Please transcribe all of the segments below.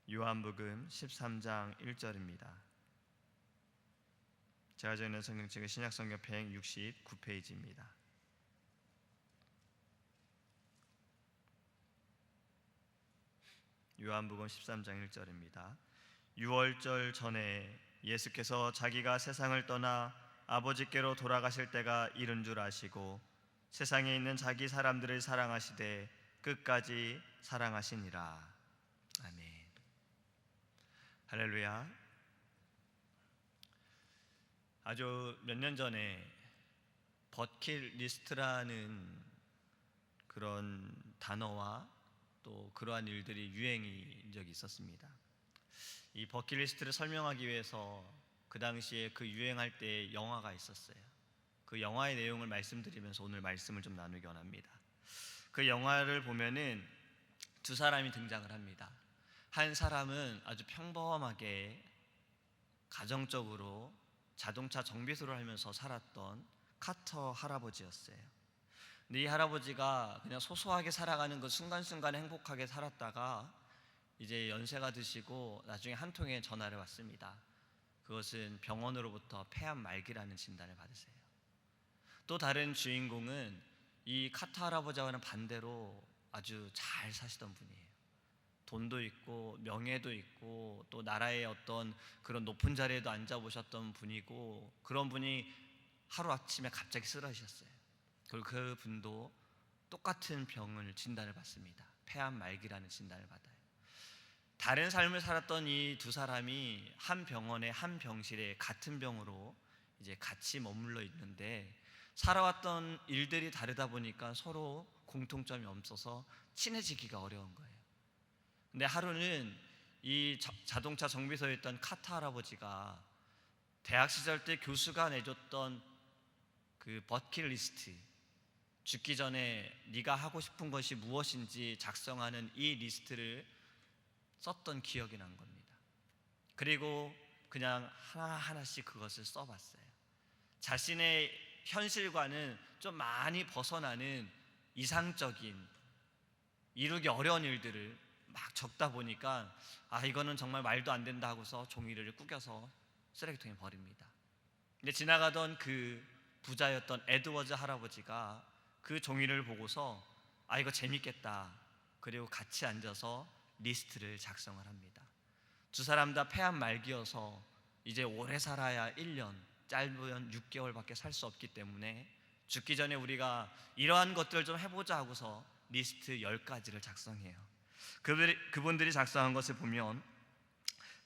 요한복음 13장 1절입니다. 제가 적는 성경책은 신약성경 169페이지입니다. 요한복음 13장 1절입니다. 유월절 전에 예수께서 자기가 세상을 떠나 아버지께로 돌아가실 때가 이른 줄 아시고 세상에 있는 자기 사람들을 사랑하시되 끝까지 사랑하시니라. 아멘. 할렐루야. 아주 몇 년 전에 버킷리스트라는 그런 단어와 또 그러한 일들이 유행인 적이 있었습니다. 이 버킷리스트를 설명하기 위해서 그 당시에 그 유행할 때 영화가 있었어요. 그 영화의 내용을 말씀드리면서 오늘 말씀을 좀 나누기 원합니다. 그 영화를 보면은 두 사람이 등장을 합니다. 한 사람은 아주 평범하게 가정적으로 자동차 정비소를 하면서 살았던 카터 할아버지였어요. 근데 이 할아버지가 그냥 소소하게 살아가는 그 순간순간 행복하게 살았다가 이제 연세가 드시고 나중에 한 통의 전화를 받습니다. 그것은 병원으로부터 폐암 말기라는 진단을 받으세요. 또 다른 주인공은 이 카터 할아버지와는 반대로 아주 잘 사시던 분이에요. 돈도 있고 명예도 있고 또 나라의 어떤 그런 높은 자리에도 앉아보셨던 분이고, 그런 분이 하루아침에 갑자기 쓰러지셨어요. 그리고 그 분도 똑같은 병을 진단을 받습니다. 폐암 말기라는 진단을 받아요. 다른 삶을 살았던 이 두 사람이 한 병원에 한 병실에 같은 병으로 이제 같이 머물러 있는데 살아왔던 일들이 다르다 보니까 서로 공통점이 없어서 친해지기가 어려운 거예요. 근데 하루는 이 자동차 정비소에 있던 카타 할아버지가 대학 시절 때 교수가 내줬던 그 버킷리스트, 죽기 전에 네가 하고 싶은 것이 무엇인지 작성하는 이 리스트를 썼던 기억이 난 겁니다. 그리고 그냥 하나하나씩 그것을 써봤어요. 자신의 현실과는 좀 많이 벗어나는 이상적인, 이루기 어려운 일들을 막 적다 보니까 이거는 정말 말도 안 된다 하고서 종이를 구겨서 쓰레기통에 버립니다. 근데 지나가던 그 부자였던 에드워즈 할아버지가 그 종이를 보고서 이거 재밌겠다, 그리고 같이 앉아서 리스트를 작성을 합니다. 두 사람 다 폐암 말기여서 이제 오래 살아야 1년, 짧으면 6개월밖에 살 수 없기 때문에 죽기 전에 우리가 이러한 것들을 좀 해보자 하고서 리스트 10가지를 작성해요. 그분들이 작성한 것을 보면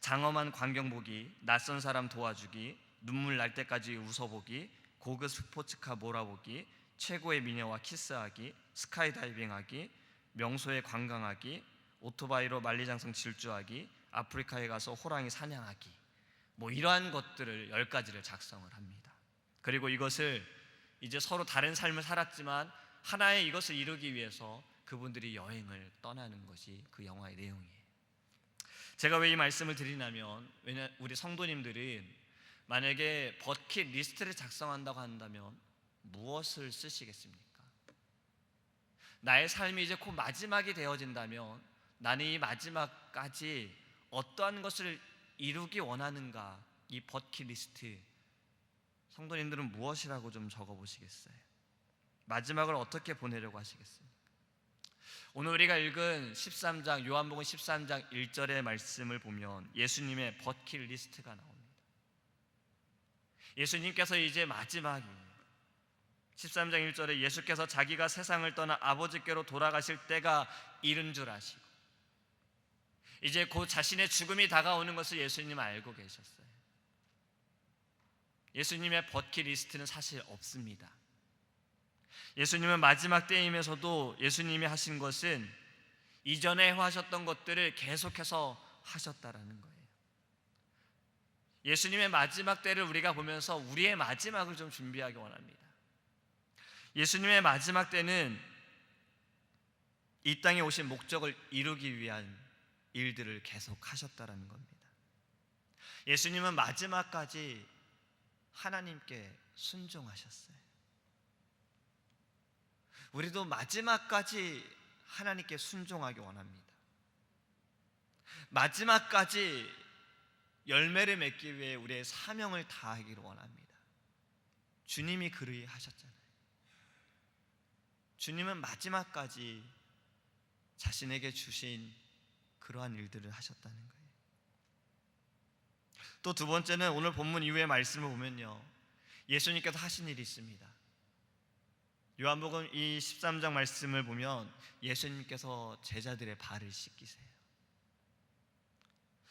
장엄한 광경 보기, 낯선 사람 도와주기, 눈물 날 때까지 웃어보기, 고급 스포츠카 몰아보기, 최고의 미녀와 키스하기, 스카이다이빙하기, 명소에 관광하기, 오토바이로 만리장성 질주하기, 아프리카에 가서 호랑이 사냥하기, 이러한 것들을 10가지를 작성을 합니다. 그리고 이것을 이제 서로 다른 삶을 살았지만 하나의 이것을 이루기 위해서 그분들이 여행을 떠나는 것이 그 영화의 내용이에요. 제가 왜 이 말씀을 드리냐면, 우리 성도님들은 만약에 버킷리스트를 작성한다고 한다면 무엇을 쓰시겠습니까? 나의 삶이 이제 곧 마지막이 되어진다면 나는 이 마지막까지 어떠한 것을 이루기 원하는가, 이 버킷리스트 성도님들은 무엇이라고 좀 적어보시겠어요? 마지막을 어떻게 보내려고 하시겠습니까? 오늘 우리가 읽은 13장, 요한복음 13장 1절의 말씀을 보면 예수님의 버킷리스트가 나옵니다. 예수님께서 이제 마지막이에요. 13장 1절에 예수께서 자기가 세상을 떠나 아버지께로 돌아가실 때가 이른 줄 아시고, 이제 곧 자신의 죽음이 다가오는 것을 예수님은 알고 계셨어요. 예수님의 버킷리스트는 사실 없습니다. 예수님은 마지막 때임에서도 예수님이 하신 것은 이전에 하셨던 것들을 계속해서 하셨다라는 거예요. 예수님의 마지막 때를 우리가 보면서 우리의 마지막을 좀 준비하기 원합니다. 예수님의 마지막 때는 이 땅에 오신 목적을 이루기 위한 일들을 계속 하셨다라는 겁니다. 예수님은 마지막까지 하나님께 순종하셨어요. 우리도 마지막까지 하나님께 순종하기 원합니다. 마지막까지 열매를 맺기 위해 우리의 사명을 다하기를 원합니다. 주님이 그리하셨잖아요. 주님은 마지막까지 자신에게 주신 그러한 일들을 하셨다는 거예요. 또 두 번째는 오늘 본문 이후의 말씀을 보면요, 예수님께서 하신 일이 있습니다. 요한복음 이 13장 말씀을 보면 예수님께서 제자들의 발을 씻기세요.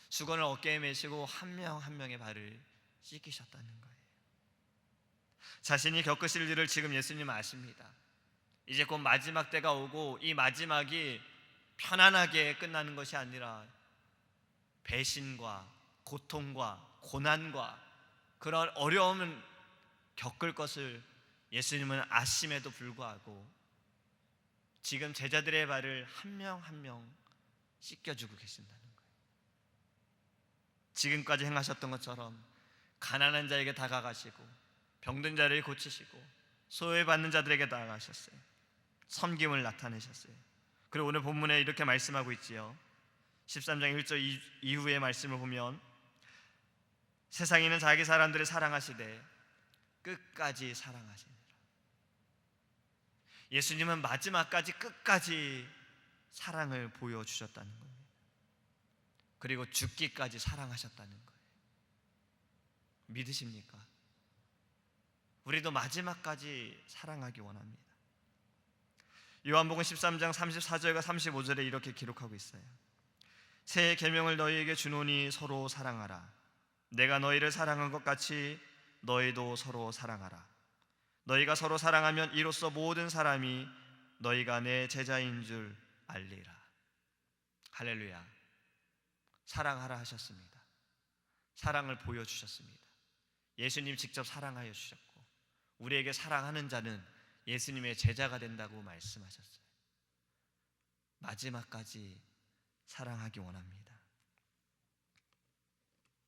수건을 어깨에 메시고 한 명 한 명의 발을 씻기셨다는 거예요. 자신이 겪으실 일을 지금 예수님은 아십니다. 이제 곧 마지막 때가 오고 이 마지막이 편안하게 끝나는 것이 아니라 배신과 고통과 고난과 그런 어려움을 겪을 것을 예수님은 아심에도 불구하고 지금 제자들의 발을 한 명 한 명 씻겨주고 계신다는 거예요. 지금까지 행하셨던 것처럼 가난한 자에게 다가가시고 병든 자를 고치시고 소외받는 자들에게 다가가셨어요. 섬김을 나타내셨어요. 그리고 오늘 본문에 이렇게 말씀하고 있지요. 13장 1절 이후의 말씀을 보면 세상에는 자기 사람들을 사랑하시되 끝까지 사랑하시니라. 예수님은 마지막까지 끝까지 사랑을 보여주셨다는 겁니다. 그리고 죽기까지 사랑하셨다는 거예요. 믿으십니까? 우리도 마지막까지 사랑하기 원합니다. 요한복음 13장 34절과 35절에 이렇게 기록하고 있어요. 새 계명을 너희에게 주노니 서로 사랑하라. 내가 너희를 사랑한 것 같이 너희도 서로 사랑하라. 너희가 서로 사랑하면 이로써 모든 사람이 너희가 내 제자인 줄 알리라. 할렐루야. 사랑하라 하셨습니다. 사랑을 보여주셨습니다. 예수님 직접 사랑하여 주셨고 우리에게 사랑하는 자는 예수님의 제자가 된다고 말씀하셨어요. 마지막까지 사랑하기 원합니다.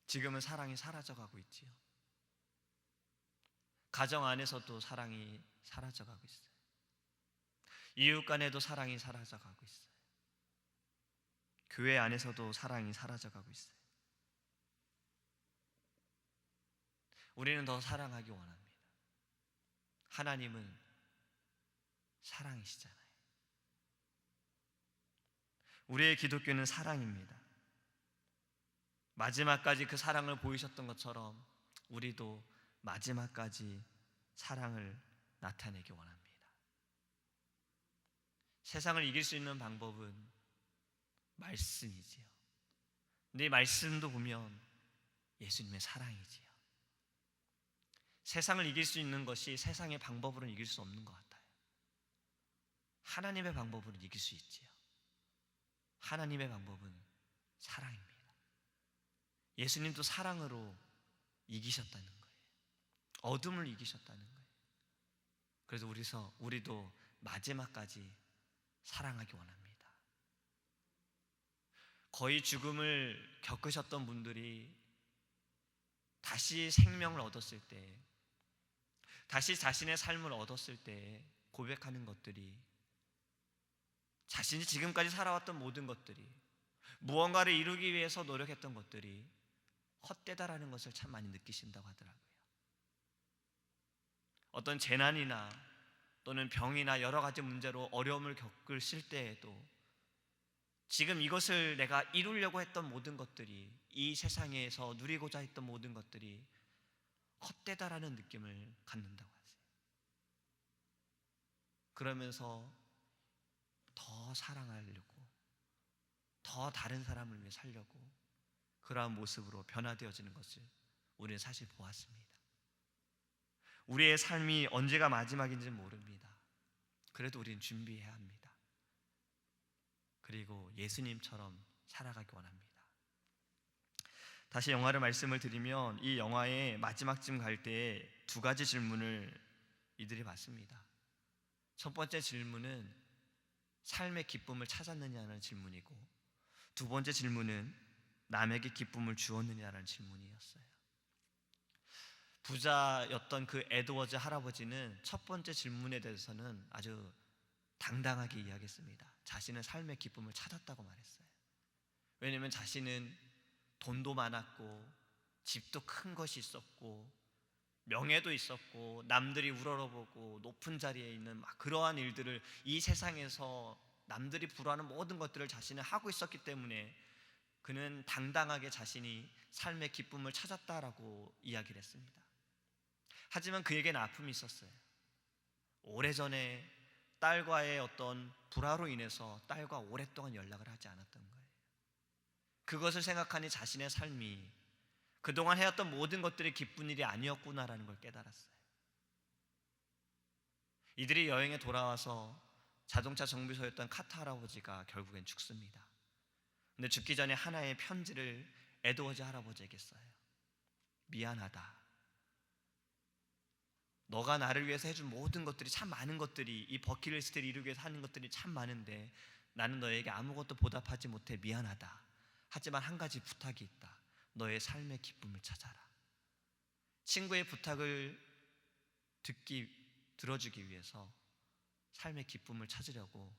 지금은 사랑이 사라져가고 있지요. 가정 안에서도 사랑이 사라져가고 있어요. 이웃 간에도 사랑이 사라져가고 있어요. 교회 안에서도 사랑이 사라져가고 있어요. 우리는 더 사랑하기 원합니다. 하나님은 사랑이시잖아요. 우리의 기독교는 사랑입니다. 마지막까지 그 사랑을 보이셨던 것처럼 우리도 마지막까지 사랑을 나타내기 원합니다. 세상을 이길 수 있는 방법은 말씀이지요. 근데 이 말씀도 보면 예수님의 사랑이지요. 세상을 이길 수 있는 것이 세상의 방법으로는 이길 수 없는 것 같아요. 하나님의 방법으로는 이길 수 있지요. 하나님의 방법은 사랑입니다. 예수님도 사랑으로 이기셨다는 거예요. 어둠을 이기셨다는 거예요. 그래서 우리도 마지막까지 사랑하기 원합니다. 거의 죽음을 겪으셨던 분들이 다시 생명을 얻었을 때, 다시 자신의 삶을 얻었을 때 고백하는 것들이 자신이 지금까지 살아왔던 모든 것들이, 무언가를 이루기 위해서 노력했던 것들이 헛되다라는 것을 참 많이 느끼신다고 하더라고요. 어떤 재난이나 또는 병이나 여러 가지 문제로 어려움을 겪으실 때에도 지금 이것을 내가 이루려고 했던 모든 것들이, 이 세상에서 누리고자 했던 모든 것들이 헛되다라는 느낌을 갖는다고 하세요. 그러면서 더 사랑하려고, 더 다른 사람을 위해 살려고 그러한 모습으로 변화되어지는 것을 우리는 사실 보았습니다. 우리의 삶이 언제가 마지막인지는 모릅니다. 그래도 우리는 준비해야 합니다. 그리고 예수님처럼 살아가기 원합니다. 다시 영화를 말씀을 드리면 이 영화의 마지막쯤 갈 때 두 가지 질문을 이들이 받습니다. 첫 번째 질문은 삶의 기쁨을 찾았느냐는 질문이고, 두 번째 질문은 남에게 기쁨을 주었느냐라는 질문이었어요. 부자였던 그 에드워즈 할아버지는 첫 번째 질문에 대해서는 아주 당당하게 이야기했습니다. 자신은 삶의 기쁨을 찾았다고 말했어요. 왜냐하면 자신은 돈도 많았고 집도 큰 것이 있었고 명예도 있었고 남들이 우러러보고 높은 자리에 있는 막 그러한 일들을 이 세상에서 남들이 부러워하는 모든 것들을 자신은 하고 있었기 때문에 그는 당당하게 자신이 삶의 기쁨을 찾았다라고 이야기를 했습니다. 하지만 그에게는 아픔이 있었어요. 오래전에 딸과의 어떤 불화로 인해서 딸과 오랫동안 연락을 하지 않았던 거예요. 그것을 생각하니 자신의 삶이 그동안 해왔던 모든 것들이 기쁜 일이 아니었구나라는 걸 깨달았어요. 이들이 여행에 돌아와서 자동차 정비소였던 카트 할아버지가 결국엔 죽습니다. 근데 죽기 전에 하나의 편지를 에드워즈 할아버지에게 써요. 미안하다. 너가 나를 위해서 해준 모든 것들이 참 많은 것들이 이 버킷리스트를 이루기 위해서 하는 것들이 참 많은데 나는 너에게 아무것도 보답하지 못해 미안하다. 하지만 한 가지 부탁이 있다. 너의 삶의 기쁨을 찾아라. 친구의 부탁을 들어주기 위해서 삶의 기쁨을 찾으려고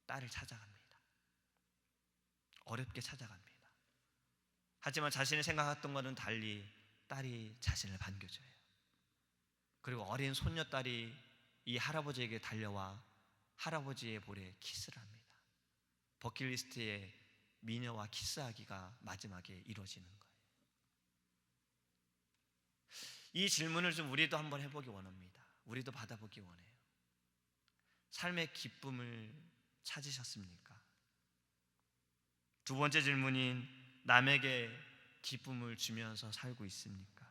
딸을 찾아갑니다. 어렵게 찾아갑니다. 하지만 자신이 생각했던 것은 달리 딸이 자신을 반겨줘요. 그리고 어린 손녀딸이 이 할아버지에게 달려와 할아버지의 볼에 키스를 합니다. 버킷리스트에 미녀와 키스하기가 마지막에 이루어지는 거예요. 이 질문을 좀 우리도 한번 해보기 원합니다. 우리도 받아보기 원해요. 삶의 기쁨을 찾으셨습니까? 두 번째 질문인 남에게 기쁨을 주면서 살고 있습니까?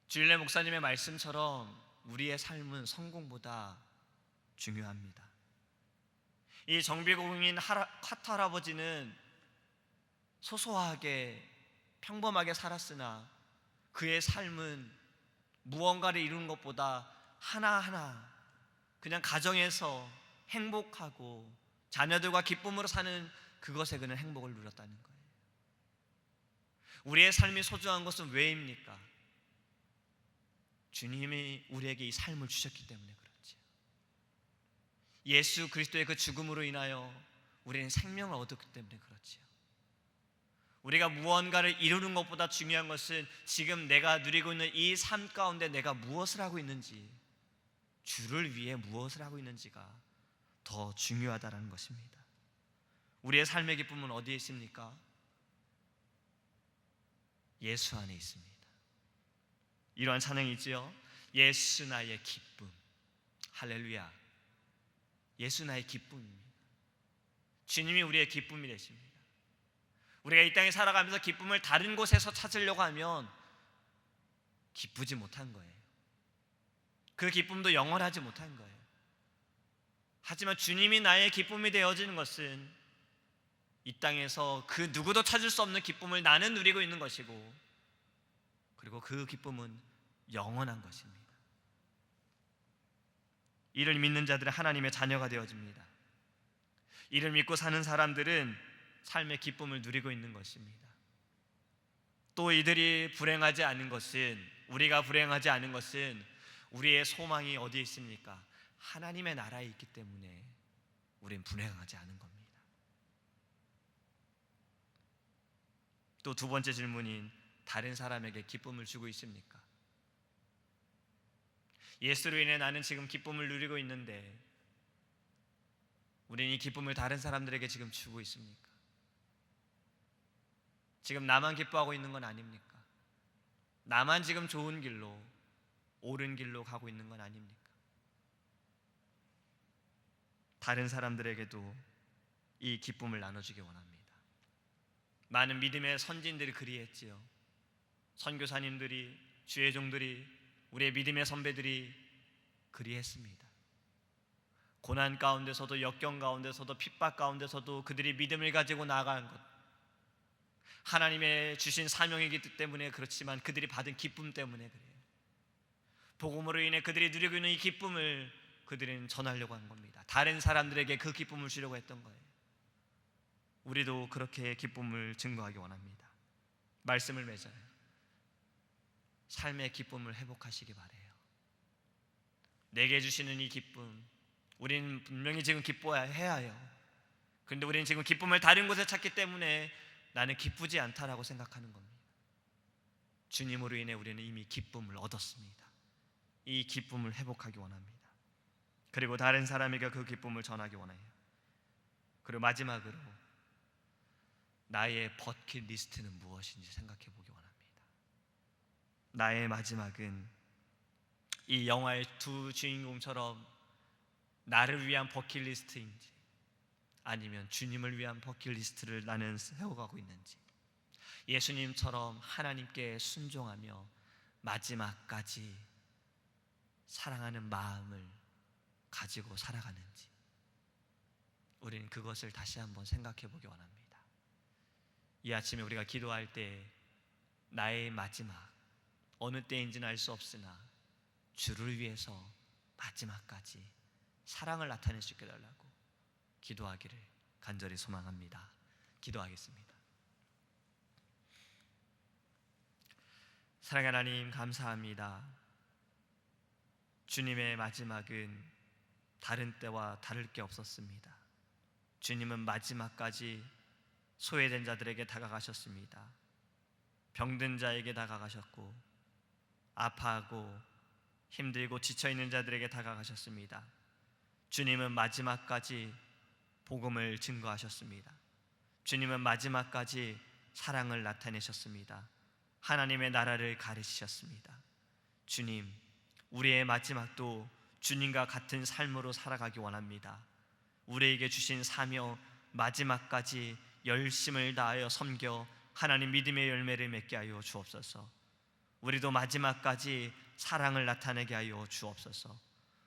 주일래 목사님의 말씀처럼 우리의 삶은 성공보다 중요합니다. 이 정비공인 카트 할아버지는 소소하게 평범하게 살았으나 그의 삶은 무언가를 이루는 것보다 하나하나 그냥 가정에서 행복하고 자녀들과 기쁨으로 사는 그것에 그는 행복을 누렸다는 거예요. 우리의 삶이 소중한 것은 왜입니까? 주님이 우리에게 이 삶을 주셨기 때문에 그렇지요. 예수 그리스도의 그 죽음으로 인하여 우리는 생명을 얻었기 때문에 그렇지요. 우리가 무언가를 이루는 것보다 중요한 것은 지금 내가 누리고 있는 이 삶 가운데 내가 무엇을 하고 있는지, 주를 위해 무엇을 하고 있는지가 더 중요하다는 것입니다. 우리의 삶의 기쁨은 어디에 있습니까? 예수 안에 있습니다. 이러한 찬양이 있지요. 예수 나의 기쁨. 할렐루야. 예수 나의 기쁨입니다. 주님이 우리의 기쁨이 되십니다. 우리가 이 땅에 살아가면서 기쁨을 다른 곳에서 찾으려고 하면 기쁘지 못한 거예요. 그 기쁨도 영원하지 못한 거예요. 하지만 주님이 나의 기쁨이 되어지는 것은 이 땅에서 그 누구도 찾을 수 없는 기쁨을 나는 누리고 있는 것이고, 그리고 그 기쁨은 영원한 것입니다. 이를 믿는 자들은 하나님의 자녀가 되어집니다. 이를 믿고 사는 사람들은 삶의 기쁨을 누리고 있는 것입니다. 또 이들이 불행하지 않은 것은, 우리가 불행하지 않은 것은 우리의 소망이 어디에 있습니까? 하나님의 나라에 있기 때문에 우린 불행하지 않은 겁니다. 또 두 번째 질문인 다른 사람에게 기쁨을 주고 있습니까? 예수로 인해 나는 지금 기쁨을 누리고 있는데 우리는 이 기쁨을 다른 사람들에게 지금 주고 있습니까? 지금 나만 기뻐하고 있는 건 아닙니까? 나만 지금 좋은 길로, 옳은 길로 가고 있는 건 아닙니까? 다른 사람들에게도 이 기쁨을 나눠주기 원합니다. 많은 믿음의 선진들이 그리했지요. 선교사님들이, 주의 종들이, 우리의 믿음의 선배들이 그리했습니다. 고난 가운데서도, 역경 가운데서도, 핍박 가운데서도 그들이 믿음을 가지고 나아간 것, 하나님의 주신 사명이기 때문에 그렇지만 그들이 받은 기쁨 때문에 그래요. 복음으로 인해 그들이 누리고 있는 이 기쁨을 그들은 전하려고 한 겁니다. 다른 사람들에게 그 기쁨을 주려고 했던 거예요. 우리도 그렇게 기쁨을 증거하기 원합니다. 말씀을 맺어요. 삶의 기쁨을 회복하시기 바래요. 내게 주시는 이 기쁨, 우리는 분명히 지금 기뻐해야 해요. 그런데 우리는 지금 기쁨을 다른 곳에 찾기 때문에 나는 기쁘지 않다라고 생각하는 겁니다. 주님으로 인해 우리는 이미 기쁨을 얻었습니다. 이 기쁨을 회복하기 원합니다. 그리고 다른 사람에게 그 기쁨을 전하기 원해요. 그리고 마지막으로 나의 버킷리스트는 무엇인지 생각해 보기 원합니다. 나의 마지막은 이 영화의 두 주인공처럼 나를 위한 버킷리스트인지 아니면 주님을 위한 버킷리스트를 나는 세워가고 있는지, 예수님처럼 하나님께 순종하며 마지막까지 사랑하는 마음을 가지고 살아가는지, 우리는 그것을 다시 한번 생각해 보기 원합니다. 이 아침에 우리가 기도할 때 나의 마지막, 어느 때인지는 알 수 없으나 주를 위해서 마지막까지 사랑을 나타낼 수 있게 해달라고 기도하기를 간절히 소망합니다. 기도하겠습니다. 사랑하는 하나님, 감사합니다. 주님의 마지막은 다른 때와 다를 게 없었습니다. 주님은 마지막까지 소외된 자들에게 다가가셨습니다. 병든 자에게 다가가셨고, 아파하고 힘들고 지쳐있는 자들에게 다가가셨습니다. 주님은 마지막까지 복음을 증거하셨습니다. 주님은 마지막까지 사랑을 나타내셨습니다. 하나님의 나라를 가르치셨습니다. 주님, 우리의 마지막도 주님과 같은 삶으로 살아가기 원합니다. 우리에게 주신 사명, 마지막까지 열심을 다하여 섬겨 하나님 믿음의 열매를 맺게 하여 주옵소서. 우리도 마지막까지 사랑을 나타내게 하여 주옵소서.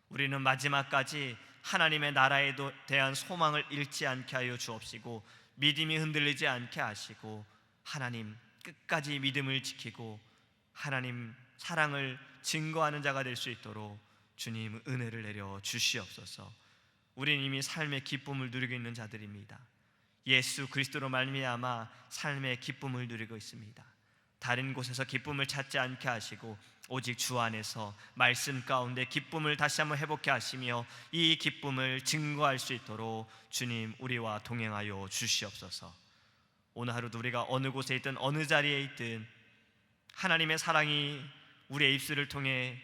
우리는 마지막까지 하나님의 나라에 대한 소망을 잃지 않게 하여 주옵시고, 믿음이 흔들리지 않게 하시고, 하나님 끝까지 믿음을 지키고 하나님 사랑을 증거하는 자가 될 수 있도록 주님 은혜를 내려 주시옵소서. 우리는 이미 삶의 기쁨을 누리고 있는 자들입니다. 예수 그리스도로 말미암아 삶의 기쁨을 누리고 있습니다. 다른 곳에서 기쁨을 찾지 않게 하시고 오직 주 안에서 말씀 가운데 기쁨을 다시 한번 회복해 하시며 이 기쁨을 증거할 수 있도록 주님 우리와 동행하여 주시옵소서. 오늘 하루도 우리가 어느 곳에 있든 어느 자리에 있든 하나님의 사랑이 우리의 입술을 통해,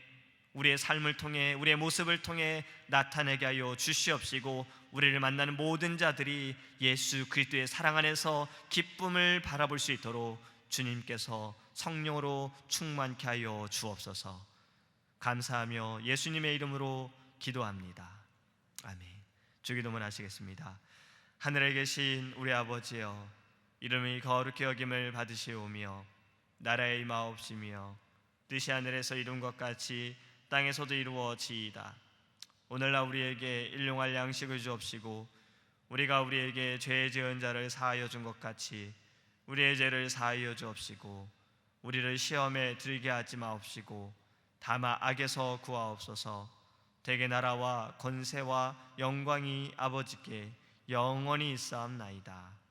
우리의 삶을 통해, 우리의 모습을 통해 나타내게 하여 주시옵시고, 우리를 만나는 모든 자들이 예수 그리스도의 사랑 안에서 기쁨을 바라볼 수 있도록 주님께서 성령으로 충만케 하여 주옵소서. 감사하며 예수님의 이름으로 기도합니다. 아멘. 주기도문 하시겠습니다. 하늘에 계신 우리 아버지여, 이름이 거룩히 여김을 받으시오며 나라의 임하옵시며 뜻이 하늘에서 이룬 것 같이 땅에서도 이루어지이다. 오늘날 우리에게 일용할 양식을 주옵시고, 우리가 우리에게 죄 지은 자를 사하여 준 것 같이 우리의 죄를 사하여 주옵시고, 우리를 시험에 들게 하지 마옵시고 다만 악에서 구하옵소서. 대개 나라와 권세와 영광이 아버지께 영원히 있사옵나이다.